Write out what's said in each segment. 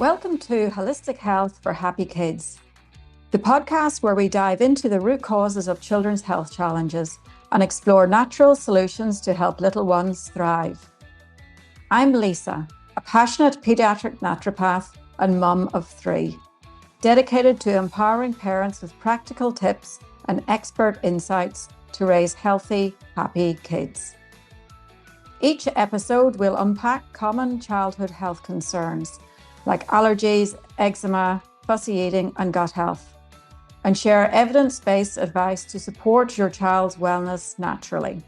Welcome to Holistic Health for Happy Kids, the podcast where we dive into the root causes of children's health challenges and explore natural solutions to help little ones thrive. I'm Lisa, a passionate pediatric naturopath and mum of 3, dedicated to empowering parents with practical tips and expert insights to raise healthy, happy kids. Each episode will unpack common childhood health concerns like allergies, eczema, fussy eating, and gut health, and share evidence-based advice to support your child's wellness naturally.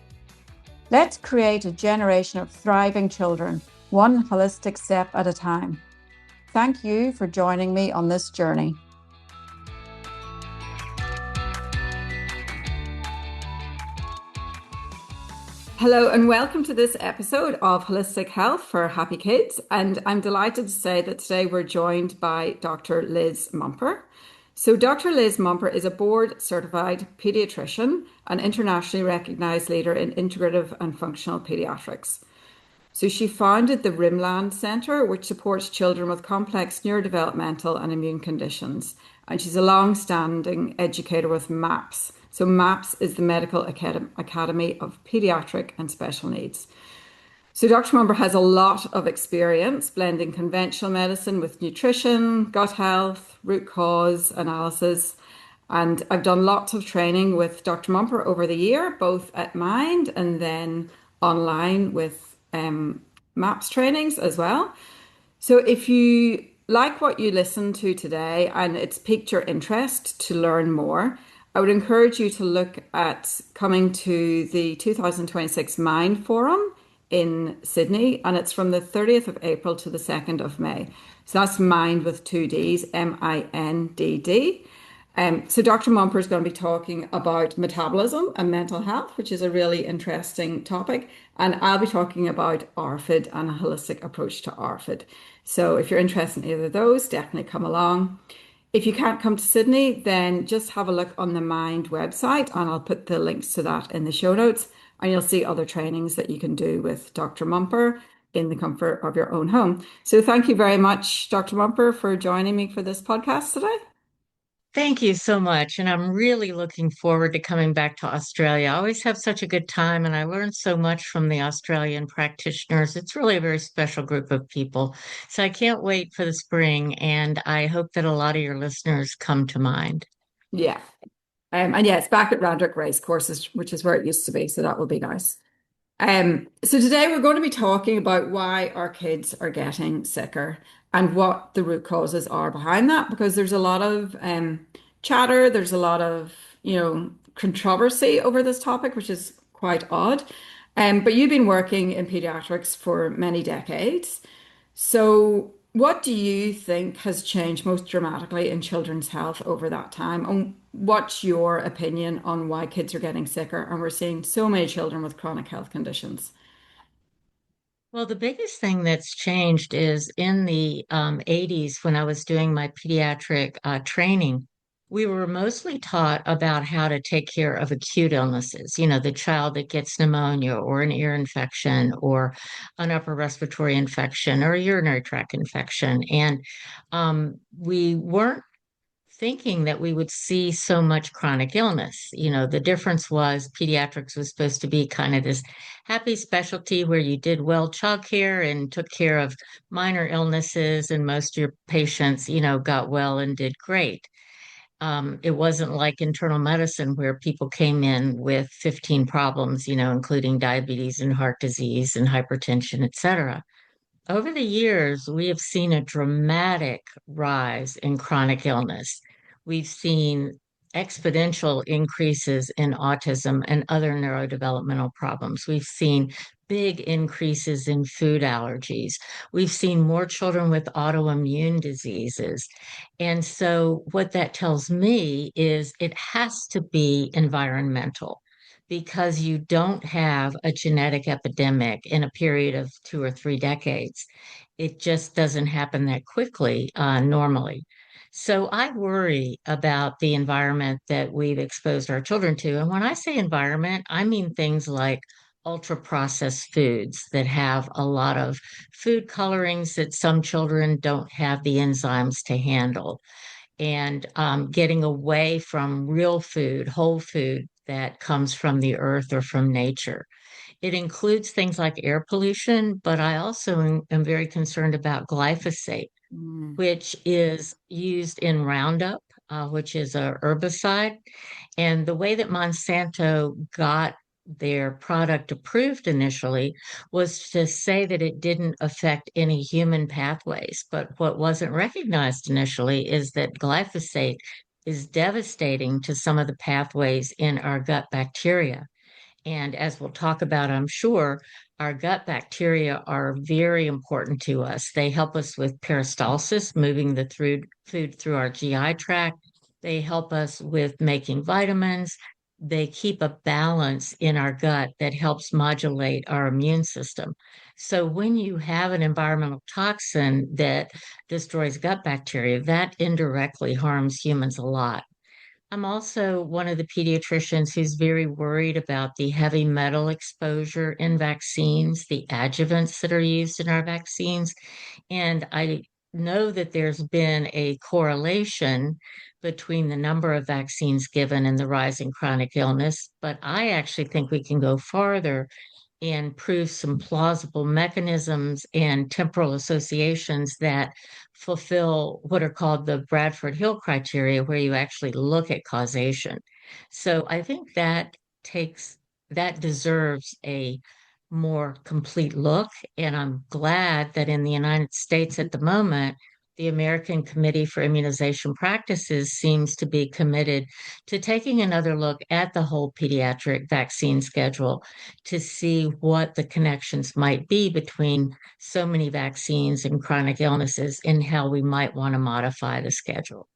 Let's create a generation of thriving children, one holistic step at a time. Thank you for joining me on this journey. Hello and welcome to this episode of Holistic Health for Happy Kids. And I'm delighted to say that today we're joined by Dr. Liz Mumper. So Dr. Liz Mumper is a board certified pediatrician and internationally recognized leader in integrative and functional pediatrics. So she founded the Rimland Center, which supports children with complex neurodevelopmental and immune conditions. And she's a long-standing educator with MAPS. So MAPS is the Medical Academy of Pediatric and Special Needs. So Dr. Mumper has a lot of experience blending conventional medicine with nutrition, gut health, root cause analysis. And I've done lots of training with Dr. Mumper over the year, both at Mind and then online with MAPS trainings as well. So if you like what you listen to today and it's piqued your interest to learn more, I would encourage you to look at coming to the 2026 Mind Forum in Sydney, and it's from the 30th of April to the 2nd of May. So that's Mind with 2 Ds, MINDD. So Dr. Mumper is going to be talking about metabolism and mental health, which is a really interesting topic. And I'll be talking about ARFID and a holistic approach to ARFID. So if you're interested in either of those, definitely come along. If you can't come to Sydney, then just have a look on the Mind website and I'll put the links to that in the show notes, and you'll see other trainings that you can do with Dr. Mumper in the comfort of your own home. So thank you very much, Dr. Mumper, for joining me for this podcast today. Thank you so much. And I'm really looking forward to coming back to Australia. I always have such a good time, and I learned so much from the Australian practitioners. It's really a very special group of people. So I can't wait for the spring, and I hope that a lot of your listeners come to mind. Yeah. And yeah, it's back at Randwick Racecourses, which is where it used to be. So that will be nice. So today we're going to be talking about why our kids are getting sicker and what the root causes are behind that, because there's a lot of chatter, there's a lot of, controversy over this topic, which is quite odd. But you've been working in pediatrics for many decades. So what do you think has changed most dramatically in children's health over that time? And what's your opinion on why kids are getting sicker and we're seeing so many children with chronic health conditions? Well, the biggest thing that's changed is in the 80s when I was doing my pediatric training, we were mostly taught about how to take care of acute illnesses, the child that gets pneumonia or an ear infection or an upper respiratory infection or a urinary tract infection. And we weren't thinking that we would see so much chronic illness. The difference was pediatrics was supposed to be kind of this happy specialty where you did well childcare and took care of minor illnesses, and most of your patients, got well and did great. It wasn't like internal medicine where people came in with 15 problems, including diabetes and heart disease and hypertension, et cetera. Over the years, we have seen a dramatic rise in chronic illness. We've seen exponential increases in autism and other neurodevelopmental problems. We've seen big increases in food allergies. We've seen more children with autoimmune diseases. And so, what that tells me is it has to be environmental, because you don't have a genetic epidemic in a period of 2 or 3 decades. It just doesn't happen that quickly, normally. So I worry about the environment that we've exposed our children to. And when I say environment, I mean things like ultra processed foods that have a lot of food colorings that some children don't have the enzymes to handle, and getting away from real food, whole food that comes from the earth or from nature. It includes things like air pollution, but I also am very concerned about glyphosate, Mm, which is used in Roundup, which is a herbicide. And the way that Monsanto got their product approved initially was to say that it didn't affect any human pathways. But what wasn't recognized initially is that glyphosate is devastating to some of the pathways in our gut bacteria. And as we'll talk about, I'm sure, our gut bacteria are very important to us. They help us with peristalsis, moving the food through our GI tract. They help us with making vitamins. They keep a balance in our gut that helps modulate our immune system. So when you have an environmental toxin that destroys gut bacteria, that indirectly harms humans a lot. I'm also one of the pediatricians who's very worried about the heavy metal exposure in vaccines, the adjuvants that are used in our vaccines. And I know that there's been a correlation between the number of vaccines given and the rise in chronic illness. But I actually think we can go farther and prove some plausible mechanisms and temporal associations that fulfill what are called the Bradford Hill criteria, where you actually look at causation. So I think that deserves a more complete look. And I'm glad that in the United States at the moment, the American Committee for Immunization Practices seems to be committed to taking another look at the whole pediatric vaccine schedule to see what the connections might be between so many vaccines and chronic illnesses and how we might want to modify the schedule.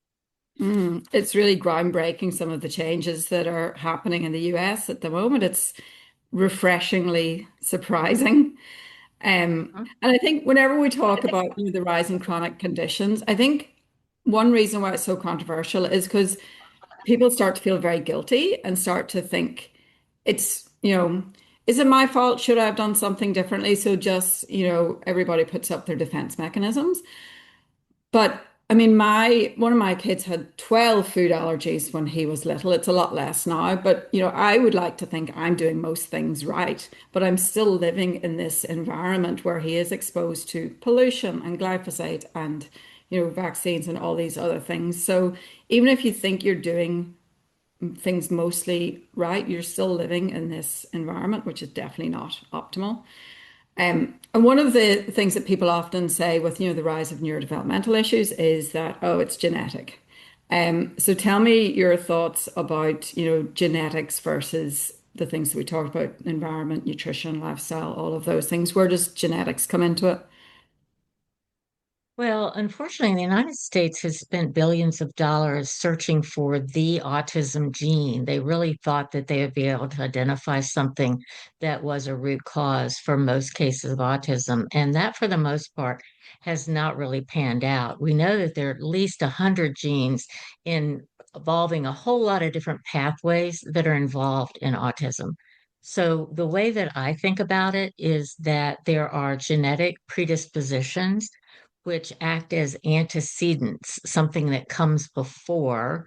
It's really groundbreaking, some of the changes that are happening in the US at the moment. It's refreshingly surprising. And I think whenever we talk about the rise in chronic conditions, I think one reason why it's so controversial is because people start to feel very guilty and start to think it's, is it my fault? Should I have done something differently? So just, everybody puts up their defense mechanisms. But I mean, my one of my kids had 12 food allergies when he was little. It's a lot less now, but I would like to think I'm doing most things right, but I'm still living in this environment where he is exposed to pollution and glyphosate and vaccines and all these other things. So even if you think you're doing things mostly right, you're still living in this environment, which is definitely not optimal. And one of the things that people often say with the rise of neurodevelopmental issues is that, oh, it's genetic. So tell me your thoughts about genetics versus the things that we talked about, environment, nutrition, lifestyle, all of those things. Where does genetics come into it? Well, unfortunately, the United States has spent billions of dollars searching for the autism gene. They really thought that they would be able to identify something that was a root cause for most cases of autism. And that, for the most part, has not really panned out. We know that there are at least 100 genes involving a whole lot of different pathways that are involved in autism. So, the way that I think about it is that there are genetic predispositions which act as antecedents, something that comes before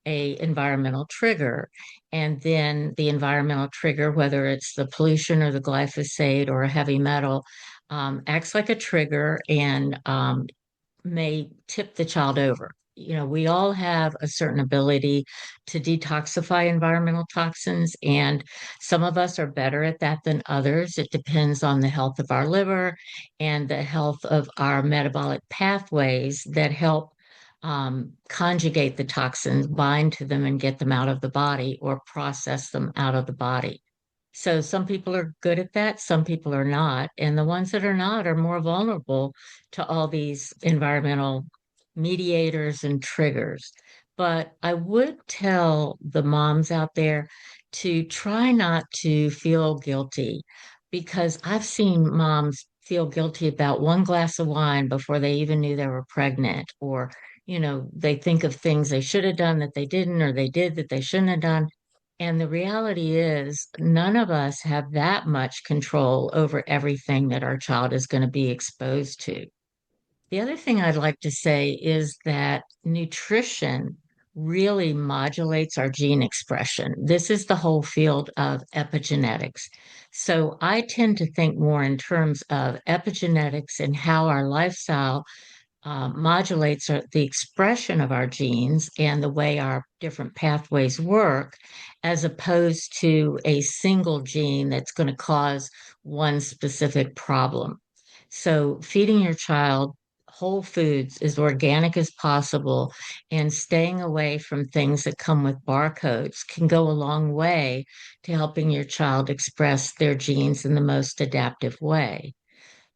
a environmental trigger. And then the environmental trigger, whether it's the pollution or the glyphosate or a heavy metal, acts like a trigger and may tip the child over. We all have a certain ability to detoxify environmental toxins, and some of us are better at that than others. It depends on the health of our liver and the health of our metabolic pathways that help conjugate the toxins, bind to them, and get them out of the body or process them out of the body. So some people are good at that, some people are not. And the ones that are not are more vulnerable to all these environmental mediators and triggers. But I would tell the moms out there to try not to feel guilty because I've seen moms feel guilty about one glass of wine before they even knew they were pregnant, or they think of things they should have done that they didn't, or they did that they shouldn't have done. And the reality is, none of us have that much control over everything that our child is going to be exposed to. The other thing I'd like to say is that nutrition really modulates our gene expression. This is the whole field of epigenetics. So I tend to think more in terms of epigenetics and how our lifestyle modulates the expression of our genes and the way our different pathways work, as opposed to a single gene that's going to cause one specific problem. So, feeding your child whole foods as organic as possible and staying away from things that come with barcodes can go a long way to helping your child express their genes in the most adaptive way.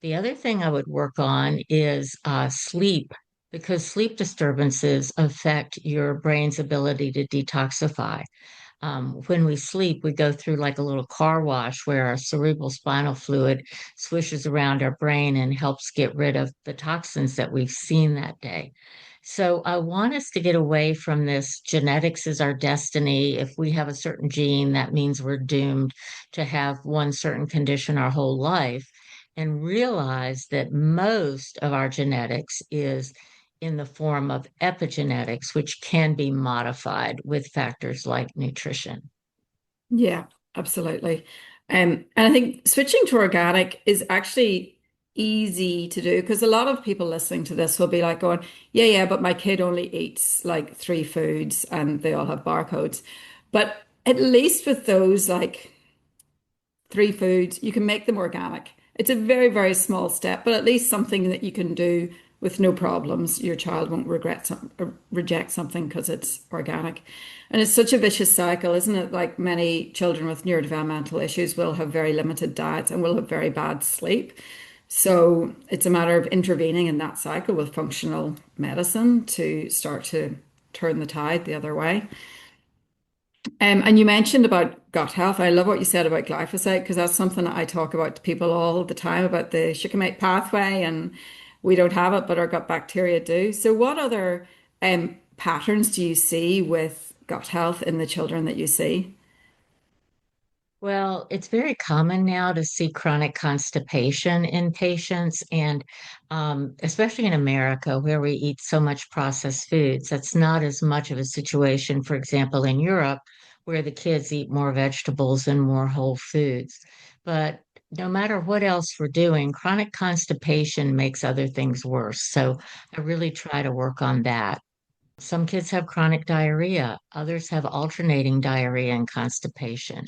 The other thing I would work on is sleep, because sleep disturbances affect your brain's ability to detoxify. When we sleep, we go through like a little car wash where our cerebral spinal fluid swishes around our brain and helps get rid of the toxins that we've seen that day. So I want us to get away from this genetics is our destiny. If we have a certain gene, that means we're doomed to have one certain condition our whole life, and realize that most of our genetics is in the form of epigenetics, which can be modified with factors like nutrition. Yeah, absolutely. And I think switching to organic is actually easy to do because a lot of people listening to this will be like going, yeah, yeah, but my kid only eats like three foods and they all have barcodes. But at least with those like three foods, you can make them organic. It's a very, very small step, but at least something that you can do with no problems. Your child won't reject something because it's organic. And it's such a vicious cycle, isn't it? Like many children with neurodevelopmental issues will have very limited diets and will have very bad sleep. So it's a matter of intervening in that cycle with functional medicine to start to turn the tide the other way. And you mentioned about gut health. I love what you said about glyphosate because that's something that I talk about to people all the time about the shikimate pathway, and we don't have it, but our gut bacteria do. So, what other patterns do you see with gut health in the children that you see? Well, it's very common now to see chronic constipation in patients, and especially in America, where we eat so much processed foods. That's not as much of a situation, for example, in Europe, where the kids eat more vegetables and more whole foods. But no matter what else we're doing, chronic constipation makes other things worse. So I really try to work on that. Some kids have chronic diarrhea, others have alternating diarrhea and constipation.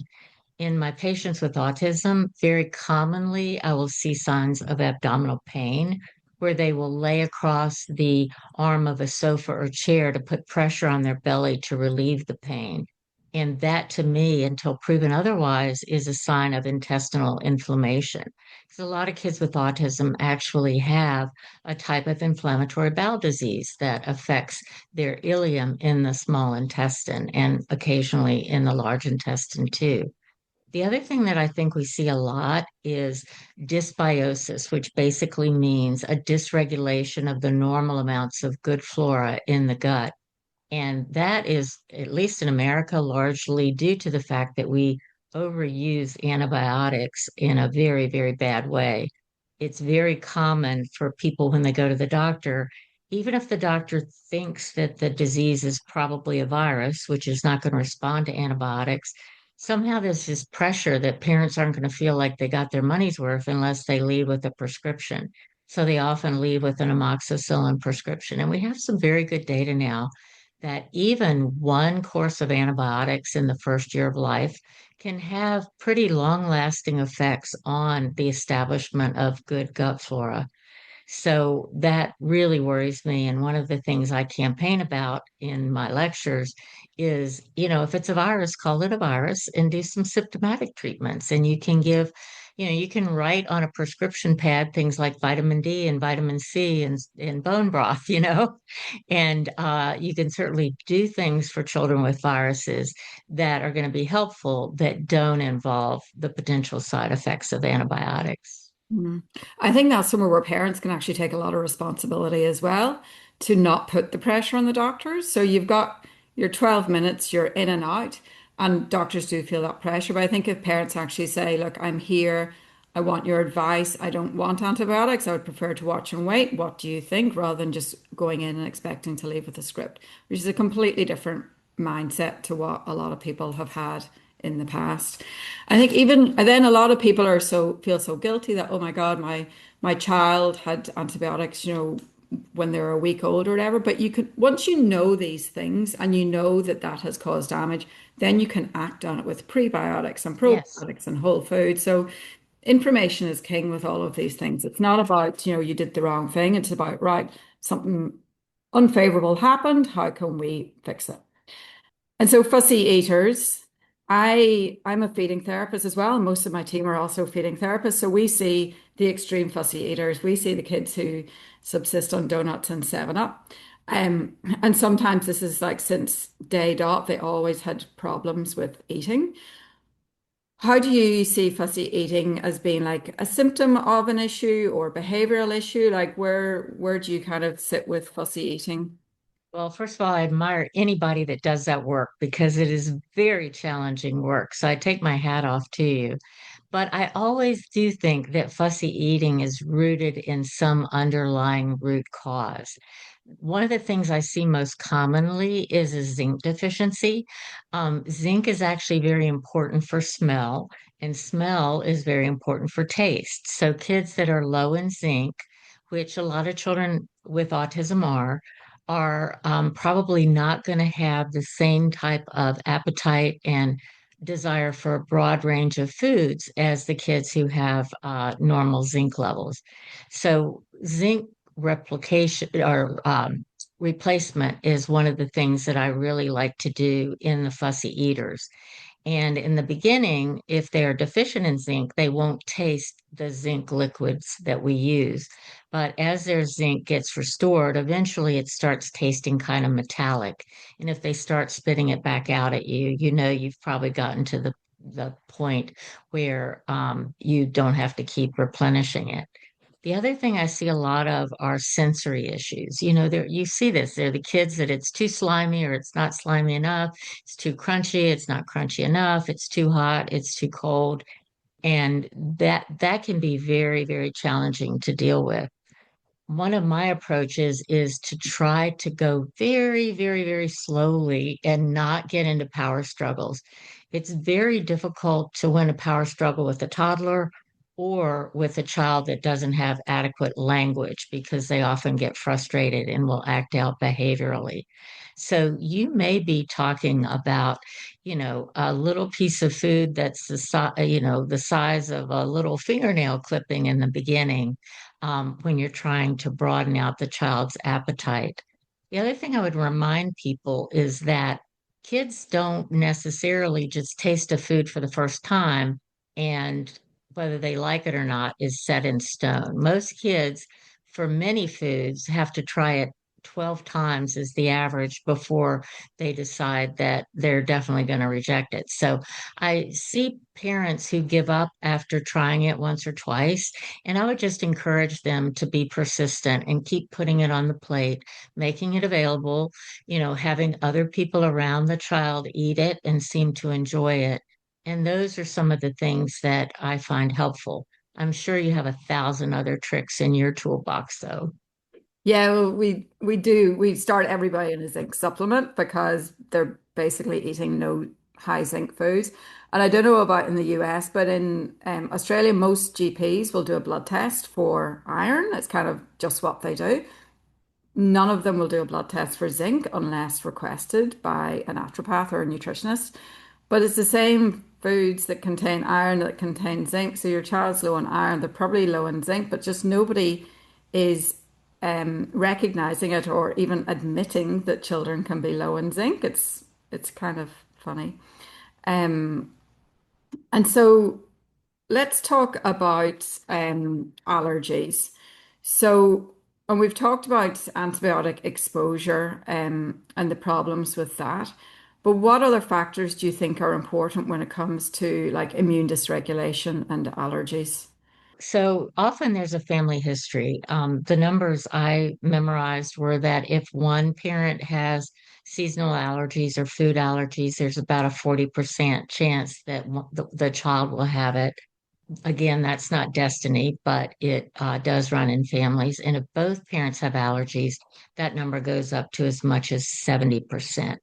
In my patients with autism, very commonly I will see signs of abdominal pain where they will lay across the arm of a sofa or chair to put pressure on their belly to relieve the pain. And that to me, until proven otherwise, is a sign of intestinal inflammation. Because a lot of kids with autism actually have a type of inflammatory bowel disease that affects their ileum in the small intestine and occasionally in the large intestine too. The other thing that I think we see a lot is dysbiosis, which basically means a dysregulation of the normal amounts of good flora in the gut. And that is, at least in America, largely due to the fact that we overuse antibiotics in a very, very bad way. It's very common for people when they go to the doctor, even if the doctor thinks that the disease is probably a virus, which is not going to respond to antibiotics, somehow there's this pressure that parents aren't going to feel like they got their money's worth unless they leave with a prescription. So they often leave with an amoxicillin prescription. And we have some very good data now that even one course of antibiotics in the first year of life can have pretty long lasting effects on the establishment of good gut flora. So that really worries me. And one of the things I campaign about in my lectures is, if it's a virus, call it a virus and do some symptomatic treatments. And you can give, you can write on a prescription pad things like vitamin D and vitamin C and bone broth, and you can certainly do things for children with viruses that are going to be helpful that don't involve the potential side effects of antibiotics. Mm. I think that's somewhere where parents can actually take a lot of responsibility as well to not put the pressure on the doctors. So you've got your 12 minutes, you're in and out. And doctors do feel that pressure. But I think if parents actually say, look, I'm here, I want your advice, I don't want antibiotics, I would prefer to watch and wait. What do you think? Rather than just going in and expecting to leave with a script, which is a completely different mindset to what a lot of people have had in the past. I think even and then a lot of people are so feel so guilty that, oh my God, my child had antibiotics, when they're a week old or whatever. But you could, once you know these things and you know that that has caused damage, then you can act on it with prebiotics and Yes. probiotics and whole food. So information is king with all of these things. It's not about, you did the wrong thing. It's about, right, something unfavorable happened. How can we fix it? And so fussy eaters, I'm a feeding therapist as well. Most of my team are also feeding therapists. So we see the extreme fussy eaters. We see the kids who subsist on donuts and 7 Up. And sometimes this is like since day dot, they always had problems with eating. How do you see fussy eating as being like a symptom of an issue or behavioral issue? Like where do you kind of sit with fussy eating? Well, first of all, I admire anybody that does that work because it is very challenging work. So I take my hat off to you. But I always do think that fussy eating is rooted in some underlying root cause. One of the things I see most commonly is a zinc deficiency. Zinc is actually very important for smell, and smell is very important for taste. So, kids that are low in zinc, which a lot of children with autism are probably not going to have the same type of appetite and desire for a broad range of foods as the kids who have normal zinc levels. So, zinc replication or replacement is one of the things that I really like to do in the fussy eaters. And in the beginning, if they're deficient in zinc, they won't taste the zinc liquids that we use. But as their zinc gets restored, eventually it starts tasting kind of metallic. And if they start spitting it back out at you, you know you've probably gotten to the point where you don't have to keep replenishing it. The other thing I see a lot of are sensory issues. You know, there you see this. They're the kids that it's too slimy or it's not slimy enough. It's too crunchy. It's not crunchy enough. It's too hot. It's too cold. And that can be very, very challenging to deal with. One of my approaches is to try to go very, very, very slowly and not get into power struggles. It's very difficult to win a power struggle with a toddler or with a child that doesn't have adequate language because they often get frustrated and will act out behaviorally. So you may be talking about, a little piece of food that's the size of a little fingernail clipping in the beginning when you're trying to broaden out the child's appetite. The other thing I would remind people is that kids don't necessarily just taste a food for the first time and whether they like it or not is set in stone. Most kids, for many foods, have to try it 12 times is the average before they decide that they're definitely going to reject it. So I see parents who give up after trying it once or twice, and I would just encourage them to be persistent and keep putting it on the plate, making it available, having other people around the child eat it and seem to enjoy it. And those are some of the things that I find helpful. I'm sure you have 1,000 other tricks in your toolbox, though. Yeah, well, we do. We start everybody in a zinc supplement because they're basically eating no high zinc foods. And I don't know about in the US, but in Australia, most GPs will do a blood test for iron. It's kind of just what they do. None of them will do a blood test for zinc unless requested by a naturopath or a nutritionist. But it's the same foods that contain iron that contain zinc. So your child's low on iron, they're probably low in zinc, but just nobody is recognizing it or even admitting that children can be low in zinc. It's kind of funny. Um, and so let's talk about allergies. So, and we've talked about antibiotic exposure and the problems with that. But what other factors do you think are important when it comes to like immune dysregulation and allergies? So often there's a family history. The numbers I memorized were that if one parent has seasonal allergies or food allergies, there's about a 40% chance that the child will have it. Again, that's not destiny, but it does run in families. And if both parents have allergies, that number goes up to as much as 70%.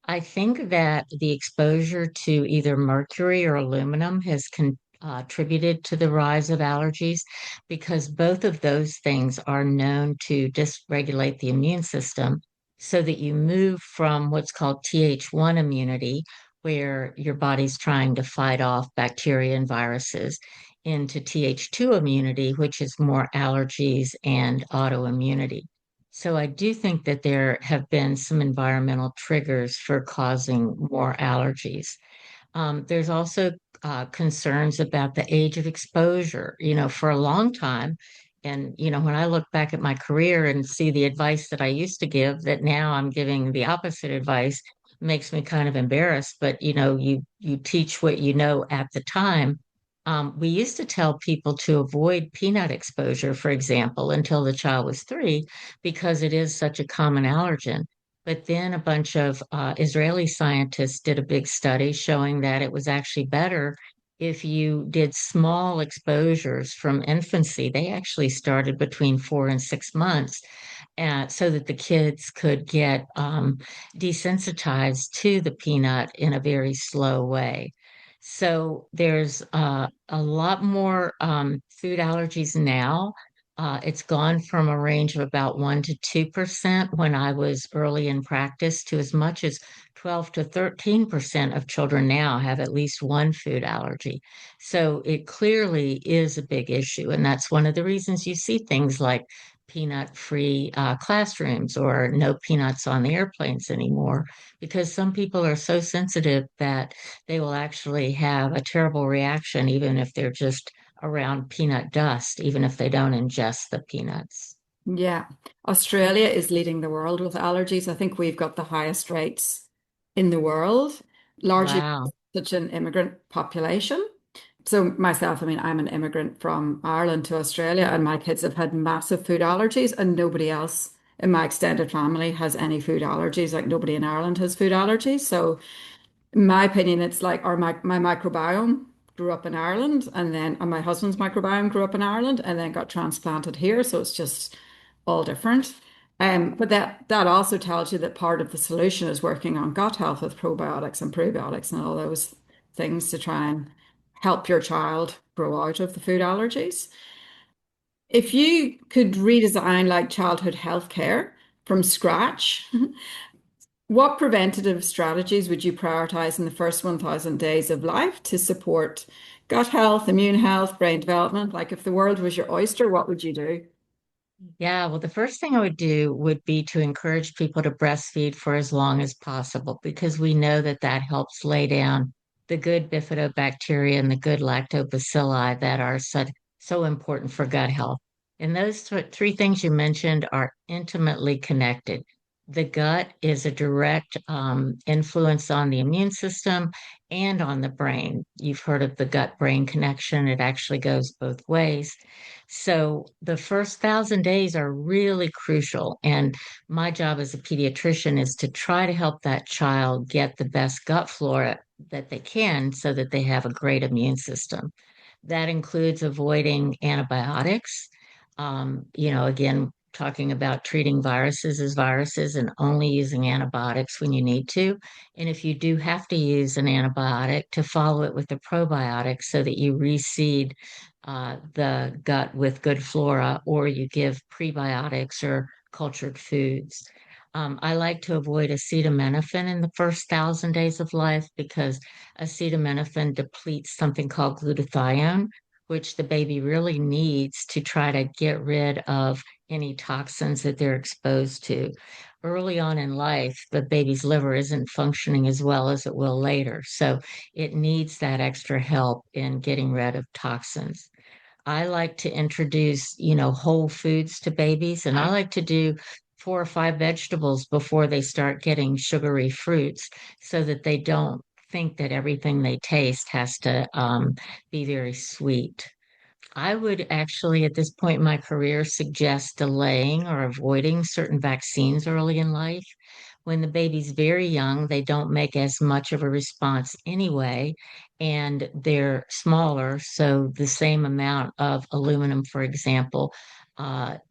I think that the exposure to either mercury or aluminum has contributed to the rise of allergies because both of those things are known to dysregulate the immune system so that you move from what's called Th1 immunity, where your body's trying to fight off bacteria and viruses, into Th2 immunity, which is more allergies and autoimmunity. So I do think that there have been some environmental triggers for causing more allergies. There's also concerns about the age of exposure. For a long time, and when I look back at my career and see the advice that I used to give, that now I'm giving the opposite advice, makes me kind of embarrassed. But you teach what you know at the time. We used to tell people to avoid peanut exposure, for example, until the child was 3, because it is such a common allergen. But then a bunch of Israeli scientists did a big study showing that it was actually better if you did small exposures from infancy. They actually started between 4 and 6 months, so that the kids could get desensitized to the peanut in a very slow way. So there's a lot more food allergies now. It's gone from a range of about 1 to 2% when I was early in practice to as much as 12 to 13% of children now have at least one food allergy. So it clearly is a big issue. And that's one of the reasons you see things like peanut-free classrooms or no peanuts on the airplanes anymore, because some people are so sensitive that they will actually have a terrible reaction, even if they're just around peanut dust, even if they don't ingest the peanuts. Yeah. Australia is leading the world with allergies. I think we've got the highest rates in the world, largely Wow. such an immigrant population. So myself, I mean, I'm an immigrant from Ireland to Australia, and my kids have had massive food allergies, and nobody else in my extended family has any food allergies. Like nobody in Ireland has food allergies. So in my opinion, it's like my microbiome grew up in Ireland, and then and my husband's microbiome grew up in Ireland, and then got transplanted here. So it's just all different. But that also tells you that part of the solution is working on gut health with probiotics and prebiotics and all those things to try and help your child grow out of the food allergies. If you could redesign like childhood health care from scratch, what preventative strategies would you prioritize in the first 1,000 days of life to support gut health, immune health, brain development? Like if the world was your oyster, what would you do? Yeah, well, the first thing I would do would be to encourage people to breastfeed for as long as possible because we know that that helps lay down the good bifidobacteria and the good lactobacilli that are so important for gut health. And those three things you mentioned are intimately connected. The gut is a direct influence on the immune system and on the brain. You've heard of the gut-brain connection. It actually goes both ways. So the first 1,000 days are really crucial. And my job as a pediatrician is to try to help that child get the best gut flora that they can so that they have a great immune system. That includes avoiding antibiotics. Again, talking about treating viruses as viruses and only using antibiotics when you need to. And if you do have to use an antibiotic, to follow it with a probiotic so that you reseed the gut with good flora, or you give prebiotics or cultured foods. I like to avoid acetaminophen in the first 1,000 days of life because acetaminophen depletes something called glutathione, which the baby really needs to try to get rid of any toxins that they're exposed to. Early on in life, the baby's liver isn't functioning as well as it will later. So it needs that extra help in getting rid of toxins. I like to introduce, whole foods to babies, and I like to do 4 or 5 vegetables before they start getting sugary fruits so that they don't think that everything they taste has to be very sweet. I would actually, at this point in my career, suggest delaying or avoiding certain vaccines early in life. when the baby's very young, they don't make as much of a response anyway, and they're smaller. So the same amount of aluminum, for example,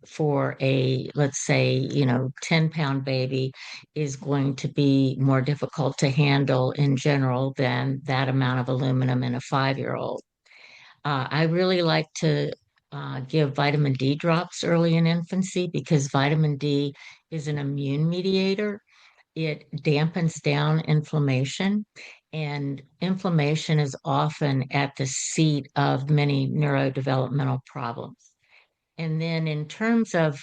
for a, let's say, 10-pound baby is going to be more difficult to handle in general than that amount of aluminum in a 5-year-old. I really like to give vitamin D drops early in infancy because vitamin D is an immune mediator. It dampens down inflammation, and inflammation is often at the seat of many neurodevelopmental problems. And then, in terms of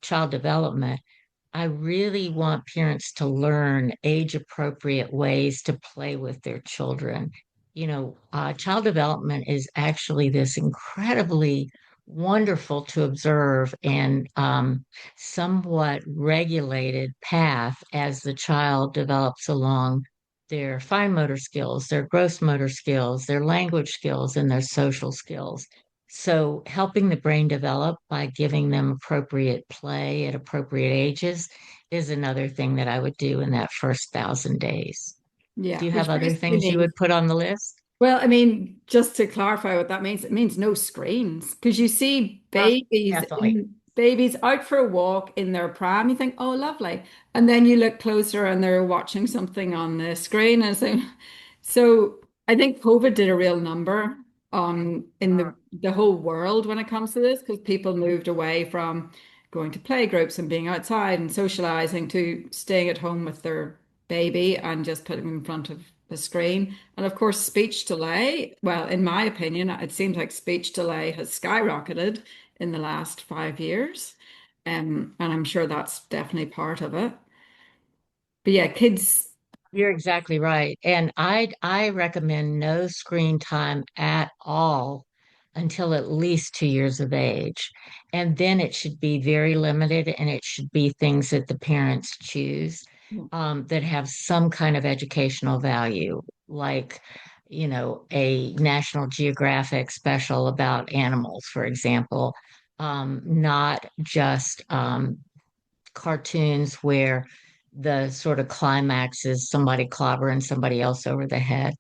child development, I really want parents to learn age appropriate ways to play with their children. Child development is actually this incredibly wonderful to observe and somewhat regulated path as the child develops along their fine motor skills, their gross motor skills, their language skills, and their social skills. So, helping the brain develop by giving them appropriate play at appropriate ages is another thing that I would do in that first 1,000 days. Do Yeah, you have which other basically things you means, would put on the list? well, I mean, just to clarify what that means, it means no screens because you see Definitely. babies out for a walk in their pram. You think, oh, lovely, and then you look closer and they're watching something on the screen, and so I think COVID did a real number on in the whole world when it comes to this because people moved away from going to play groups and being outside and socializing to staying at home with their baby and just putting them in front of the screen. And of course, speech delay, well, in my opinion, it seems like speech delay has skyrocketed in the last 5 years. And I'm sure that's definitely part of it. But yeah, kids, You're exactly right. And I recommend no screen time at all until at least 2 years of age. And then it should be very limited and it should be things that the parents choose that have some kind of educational value, like, a National Geographic special about animals, for example, not just cartoons where the sort of climax is somebody clobbering somebody else over the head.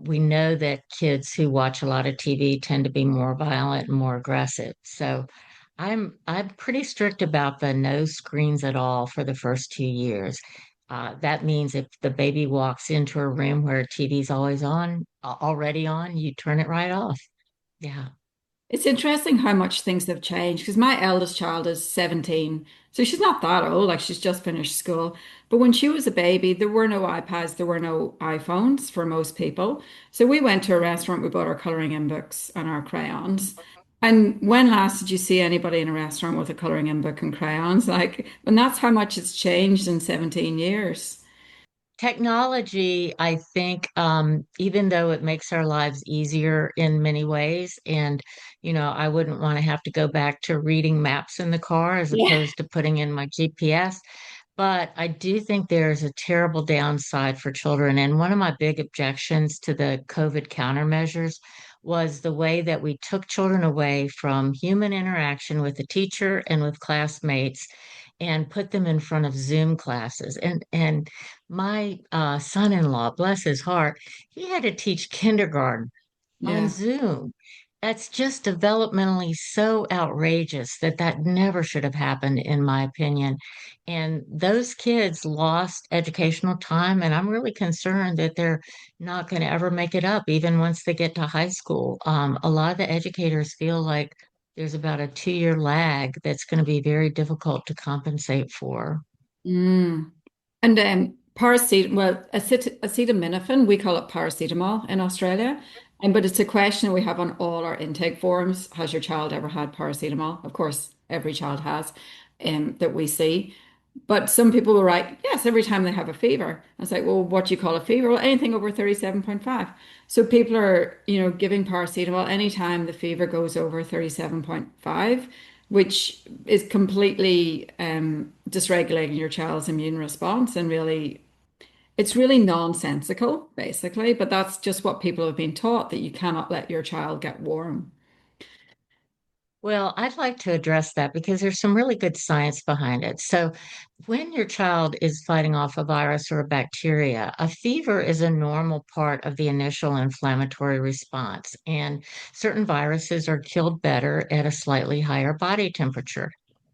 We know that kids who watch a lot of TV tend to be more violent and more aggressive. So I'm pretty strict about the no screens at all for the first 2 years. That means if the baby walks into a room where TV's always on, already on, you turn it right off. Yeah. it's interesting how much things have changed because my eldest child is 17. So she's not that old, like she's just finished school. But when she was a baby, there were no iPads, there were no iPhones for most people. So we went to a restaurant, we bought our coloring in books and our crayons. And when last did you see anybody in a restaurant with a coloring in book and crayons? Like, and that's how much it's changed in 17 years. Technology, I think, even though it makes our lives easier in many ways, and I wouldn't want to have to go back to reading maps in the car as Yeah. opposed to putting in my GPS. But I do think there's a terrible downside for children. And one of my big objections to the COVID countermeasures was the way that we took children away from human interaction with the teacher and with classmates and put them in front of Zoom classes. And my son-in-law, bless his heart, he had to teach kindergarten on Yeah. Zoom. That's just developmentally so outrageous that that never should have happened, in my opinion. And those kids lost educational time, and I'm really concerned that they're not going to ever make it up, even once they get to high school. A lot of the educators feel like there's about a 2-year lag that's going to be very difficult to compensate for. Mm. And well, acetaminophen, we call it paracetamol in Australia. And but it's a question we have on all our intake forms. Has your child ever had paracetamol? Of course, every child has, that we see. But some people will write, yes, every time they have a fever. I was like, well, what do you call a fever? Well, anything over 37.5. So people are, giving paracetamol anytime the fever goes over 37.5, which is completely dysregulating your child's immune response. And really, it's really nonsensical, basically. But that's just what people have been taught that you cannot let your child get warm. Well, I'd like to address that because there's some really good science behind it. So, when your child is fighting off a virus or a bacteria, a fever is a normal part of the initial inflammatory response, and certain viruses are killed better at a slightly higher body temperature.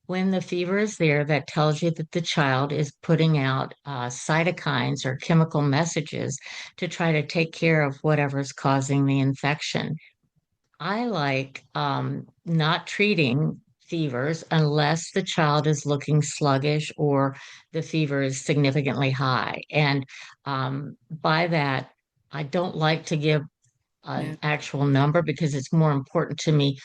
When the fever is there, that tells you that the child is putting out cytokines or chemical messages to try to take care of whatever's causing the infection. I like not treating fevers unless the child is looking sluggish or the fever is significantly high. And by that, I don't like to give an Yeah. actual number because it's more important to me.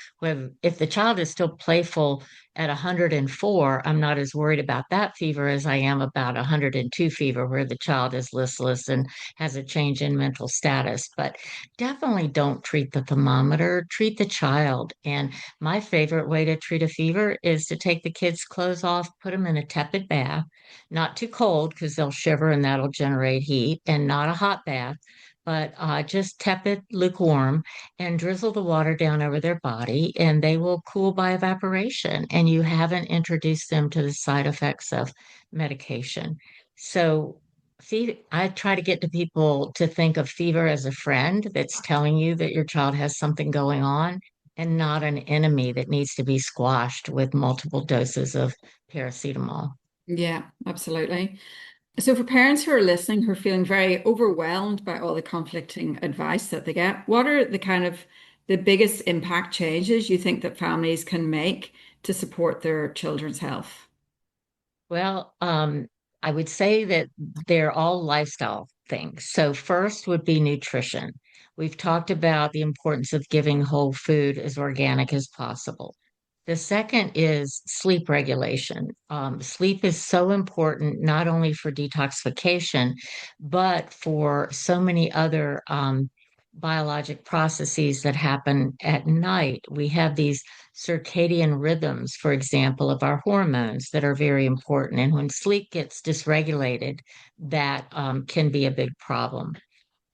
If the child is still playful at 104, I'm not as worried about that fever as I am about 102 fever, where the child is listless and has a change in mental status. But definitely don't treat the thermometer, treat the child. And my favorite way to treat a fever is to take the kids' clothes off, put them in a tepid bath, not too cold because they'll shiver and that'll generate heat, and not a hot bath but just tepid, lukewarm, and drizzle the water down over their body, and they will cool by evaporation. And you haven't introduced them to the side effects of medication. So, I try to get to people to think of fever as a friend that's telling you that your child has something going on and not an enemy that needs to be squashed with multiple doses of paracetamol. Yeah, absolutely. So for parents who are listening who are feeling very overwhelmed by all the conflicting advice that they get, what are the kind of the biggest impact changes you think that families can make to support their children's health? Well, I would say that they're all lifestyle things. So, first would be nutrition. We've talked about the importance of giving whole food as organic as possible. The second is sleep regulation. Sleep is so important, not only for detoxification, but for so many other biologic processes that happen at night. We have these circadian rhythms, for example, of our hormones that are very important. And when sleep gets dysregulated, that can be a big problem.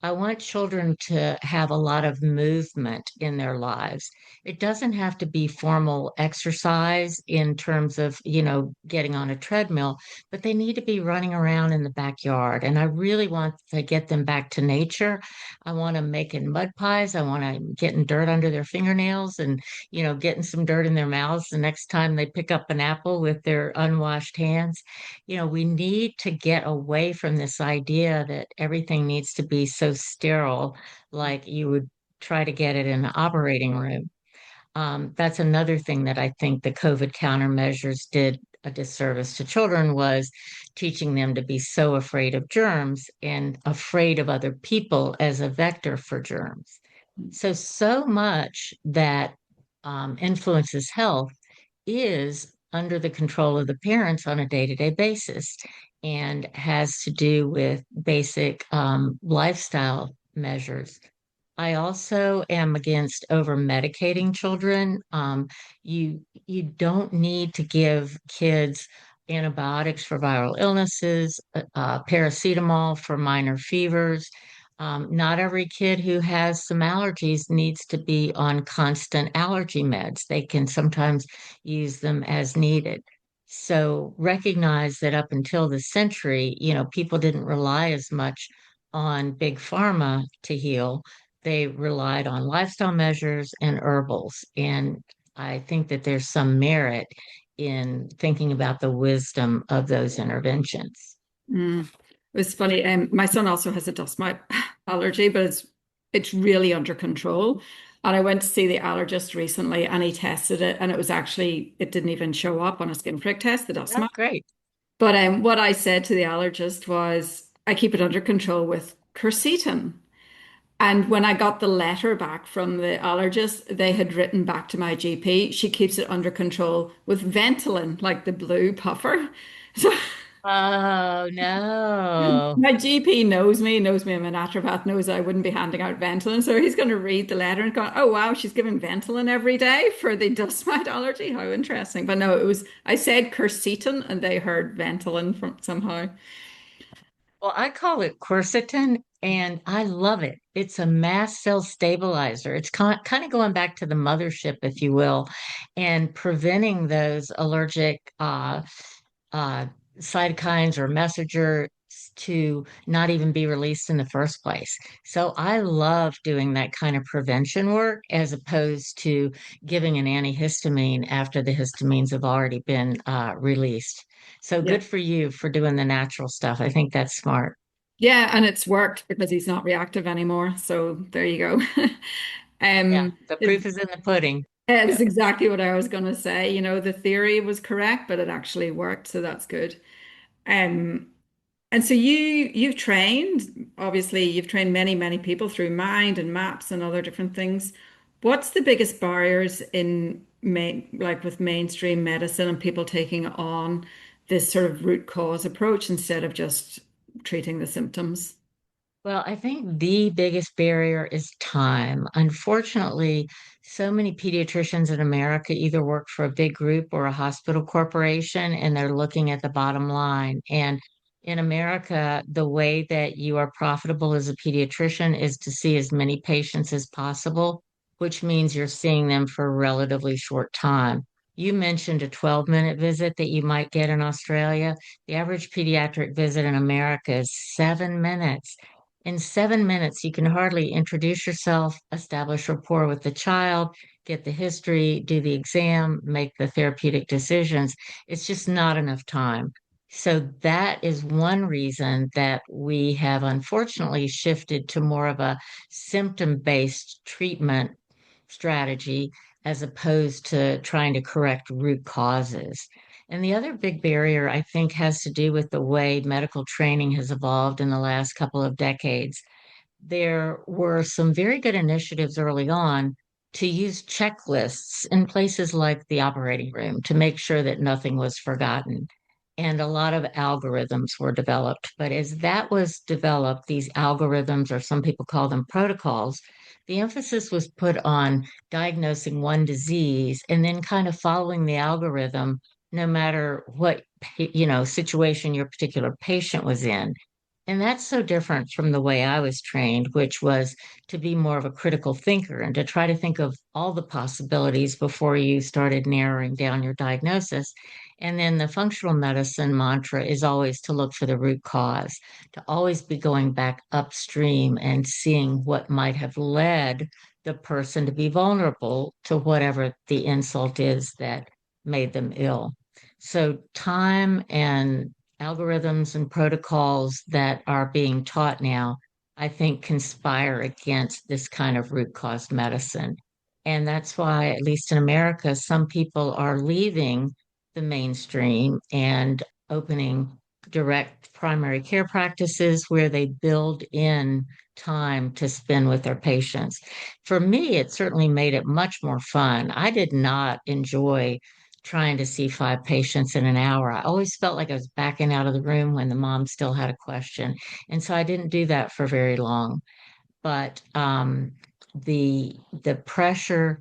I want children to have a lot of movement in their lives. It doesn't have to be formal exercise in terms of, getting on a treadmill, but they need to be running around in the backyard. And I really want to get them back to nature. I want them making mud pies. I want them getting dirt under their fingernails and, getting some dirt in their mouths the next time they pick up an apple with their unwashed hands. We need to get away from this idea that everything needs to be so sterile, like you would try to get it in the operating room. That's another thing that I think the COVID countermeasures did a disservice to children was teaching them to be so afraid of germs and afraid of other people as a vector for germs. So much that influences health is under the control of the parents on a day-to-day basis and has to do with basic lifestyle measures. I also am against over medicating children. You don't need to give kids antibiotics for viral illnesses, paracetamol for minor fevers. Not every kid who has some allergies needs to be on constant allergy meds. They can sometimes use them as needed. So recognize that up until the century, people didn't rely as much on big pharma to heal. They relied on lifestyle measures and herbals. And I think that there's some merit in thinking about the wisdom of those interventions. Mm. It was funny. My son also has a dust mite allergy, but it's really under control. And I went to see the allergist recently, and he tested it, and it didn't even show up on a skin prick test, the dust Oh, mite. great. But what I said to the allergist was, I keep it under control with quercetin. And when I got the letter back from the allergist, they had written back to my GP, she keeps it under control with Ventolin, like the blue puffer. So Oh, no. my GP knows me, I'm a naturopath, knows I wouldn't be handing out Ventolin. So he's going to read the letter and go, oh, wow, she's giving Ventolin every day for the dust mite allergy. How interesting. But no, I said quercetin and they heard Ventolin from somehow. Well, I call it quercetin. And I love it. It's a mast cell stabilizer. It's kind of going back to the mothership, if you will, and preventing those allergic uh, cytokines or messengers to not even be released in the first place. So I love doing that kind of prevention work as opposed to giving an antihistamine after the histamines have already been released. So Yeah. good for you for doing the natural stuff. I think that's smart. Yeah, and it's worked because he's not reactive anymore. So there you go. Yeah, Um, the it, proof is in the pudding. it's Yeah. exactly what I was going to say. You know, the theory was correct, but it actually worked, so that's good. Um, and so you've trained, obviously, you've trained many people through Mind and Maps and other different things. What's the biggest barriers in like with mainstream medicine and people taking on this sort of root cause approach instead of just treating the symptoms? Well, I think the biggest barrier is time. Unfortunately, so many pediatricians in America either work for a big group or a hospital corporation, and they're looking at the bottom line. And in America, the way that you are profitable as a pediatrician is to see as many patients as possible, which means you're seeing them for a relatively short time. You mentioned a 12-minute visit that you might get in Australia. The average pediatric visit in America is 7 minutes. In 7 minutes, you can hardly introduce yourself, establish rapport with the child, get the history, do the exam, make the therapeutic decisions. It's just not enough time. So that is one reason that we have unfortunately shifted to more of a symptom-based treatment strategy as opposed to trying to correct root causes. And the other big barrier, I think, has to do with the way medical training has evolved in the last couple of decades. There were some very good initiatives early on to use checklists in places like the operating room to make sure that nothing was forgotten. And a lot of algorithms were developed. But as that was developed, these algorithms, or some people call them protocols, the emphasis was put on diagnosing one disease and then kind of following the algorithm no matter what situation your particular patient was in. And that's so different from the way I was trained, which was to be more of a critical thinker and to try to think of all the possibilities before you started narrowing down your diagnosis. And then the functional medicine mantra is always to look for the root cause, to always be going back upstream and seeing what might have led the person to be vulnerable to whatever the insult is that made them ill. So, time and algorithms and protocols that are being taught now, I think, conspire against this kind of root cause medicine. And that's why, at least in America, some people are leaving the mainstream and opening direct primary care practices where they build in time to spend with their patients. For me, it certainly made it much more fun. I did not enjoy trying to see five patients in an hour. I always felt like I was backing out of the room when the mom still had a question. And so I didn't do that for very long. But the pressure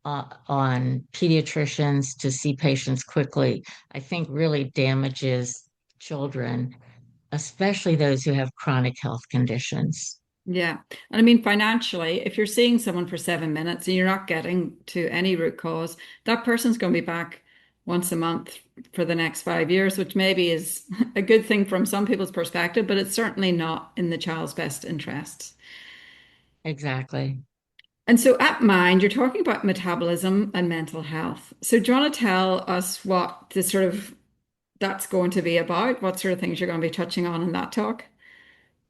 on pediatricians to see patients quickly, I think really damages children, especially those who have chronic health conditions. Yeah. And I mean, financially, if you're seeing someone for 7 minutes and you're not getting to any root cause, that person's going to be back once a month for the next 5 years, which maybe is a good thing from some people's perspective, but it's certainly not in the child's best interests. Exactly. And so at Mind, you're talking about metabolism and mental health. So do you want to tell us what this sort of that's going to be about? What sort of things you're going to be touching on in that talk?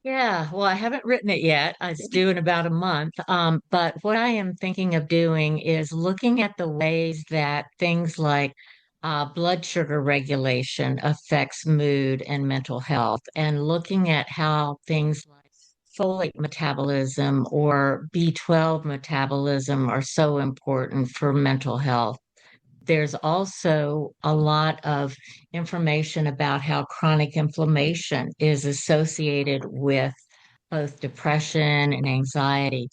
Yeah, well, I haven't written it yet. It's due in about a month. But what I am thinking of doing is looking at the ways that things like blood sugar regulation affects mood and mental health, and looking at how things like folate metabolism or B12 metabolism are so important for mental health. There's also a lot of information about how chronic inflammation is associated with both depression and anxiety.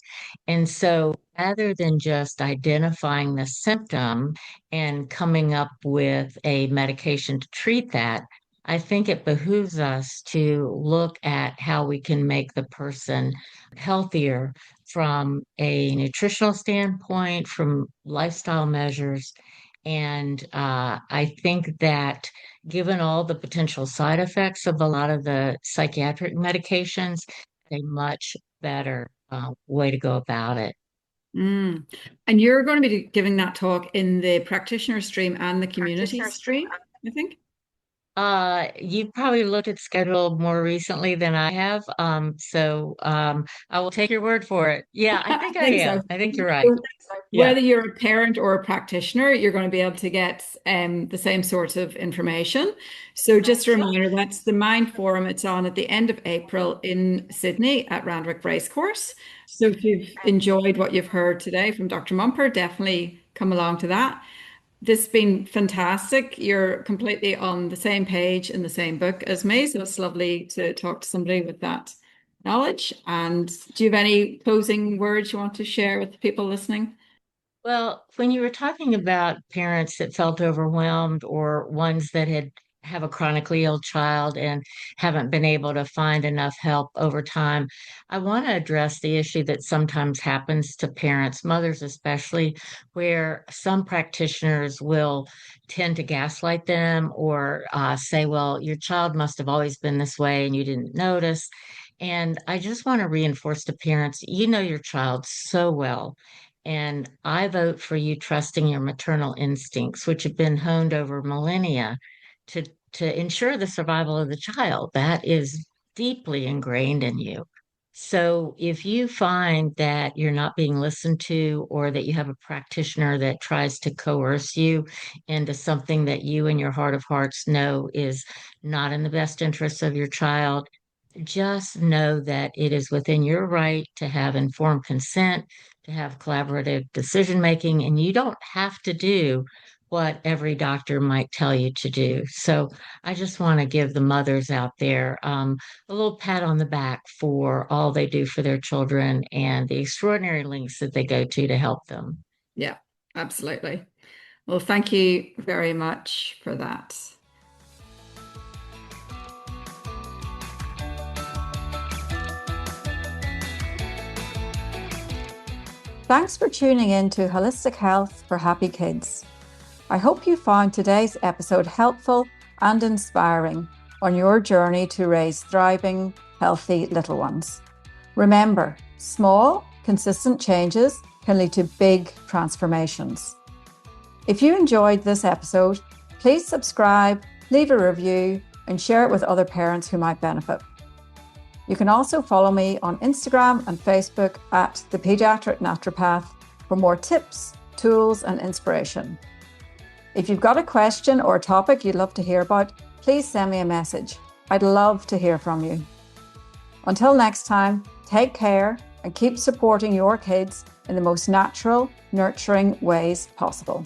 And so rather than just identifying the symptom and coming up with a medication to treat that, I think it behooves us to look at how we can make the person healthier from a nutritional standpoint, from lifestyle measures. And I think that given all the potential side effects of a lot of the psychiatric medications, a much better way to go about it. Mm. And you're going to be giving that talk in the practitioner stream and the community stream, I think. You've probably looked at schedule more recently than I have. I will take your word for it. Yeah, I I think I think am. so. I think you're right. So Yeah. whether you're a parent or a practitioner, you're going to be able to get the same sorts of information. So just a reminder, that's the Mind Forum. It's on at the end of April in Sydney at Randwick Racecourse. So if you've enjoyed what you've heard today from Dr. Mumper, definitely come along to that. This has been fantastic. You're completely on the same page in the same book as me. So it's lovely to talk to somebody with that knowledge. And do you have any closing words you want to share with the people listening? Well, when you were talking about parents that felt overwhelmed or ones that have a chronically ill child and haven't been able to find enough help over time, I want to address the issue that sometimes happens to parents, mothers especially, where some practitioners will tend to gaslight them or say, well, your child must have always been this way and you didn't notice. And I just want to reinforce to parents, you know your child so well. And I vote for you trusting your maternal instincts, which have been honed over millennia to, to ensure the survival of the child. That is deeply ingrained in you. So if you find that you're not being listened to or that you have a practitioner that tries to coerce you into something that you in your heart of hearts know is not in the best interests of your child, just know that it is within your right to have informed consent, to have collaborative decision making, and you don't have to do what every doctor might tell you to do. So I just want to give the mothers out there a little pat on the back for all they do for their children and the extraordinary lengths that they go to help them. Yeah, absolutely. Well, thank you very much for that. Thanks for tuning in to Holistic Health for Happy Kids. I hope you found today's episode helpful and inspiring on your journey to raise thriving, healthy little ones. Remember, small, consistent changes can lead to big transformations. If you enjoyed this episode, please subscribe, leave a review, and share it with other parents who might benefit. You can also follow me on Instagram and Facebook at The Pediatric Naturopath for more tips, tools, and inspiration. If you've got a question or a topic you'd love to hear about, please send me a message. I'd love to hear from you. Until next time, take care and keep supporting your kids in the most natural, nurturing ways possible.